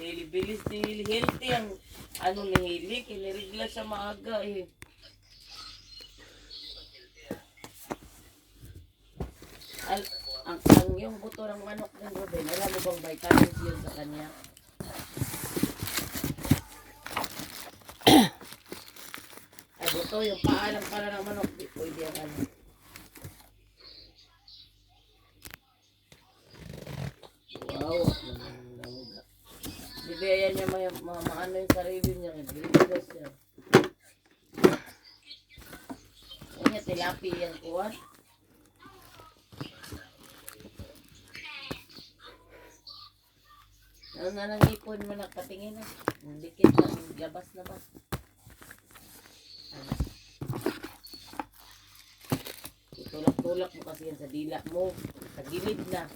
Bilis ni healthy ang ano ni Hili. Kinirigla siya maaga eh. Ang yung buto ng manok ng Robin, alam mo bang vitamins yun sa kanya? Ay buto, yung paa lang pala ng manok, di pwede ang ano. Wow, bibigyan niya maano yung sarili niya, bibigas siya. Kanya tilapia yung kuwan. Ano na nang ipon mo na patingin na. Dikit na, labas na ba? Itulak-tulak mo kasi yan sa dila mo. Sa gilid na.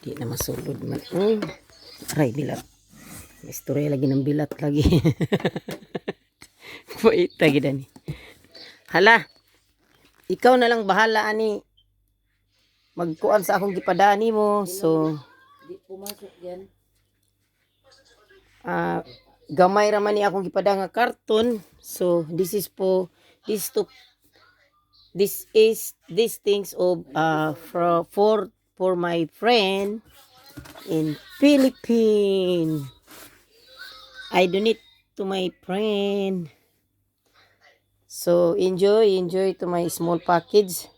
Di na masulod man. Aray, bilat. Istorya lagi ng bilat lagi. Wait, lagi na ni. Hala, ikaw na lang bahala ani. Magkuan sa akong gipadani mo. So, di pumasok yan. Gamay raman ni akong gipada nga karton. So, this is these things of for my friend in Philippines. I donate to my friend. So, enjoy to my small package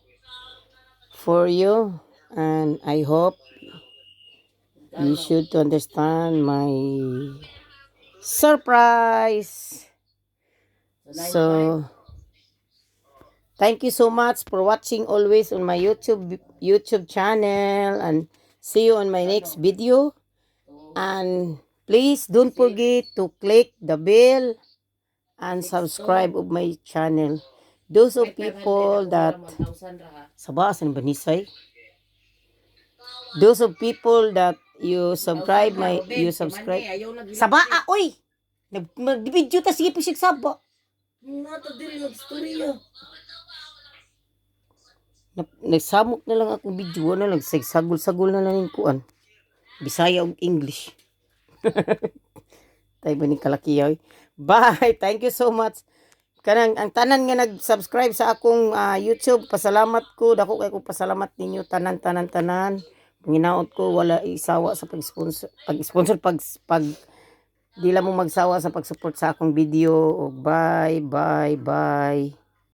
for you, and I hope you should understand my surprise. So thank you so much for watching always on my YouTube channel, and see you on my next video. And please don't forget to click the bell and subscribe of my channel. Those of people that sabasan ba nisay? Those of people that you subscribe saba oy mag-video ta sige pisig saba Nato diri nag-storya. nagsamok na lang akong video na lang sagol na lang yung kuan Bisaya ug English. Tay ba ni kalakiyaw. Bye, thank you so much. Kanang ang tanan nga nag-subscribe sa akong YouTube, pasalamat ko, dako kay ko pasalamat ninyo tanan. Panginaot ko wala isawa sa pag-sponsor pag di lang mo magsawa sa pag-support sa akong video. Bye.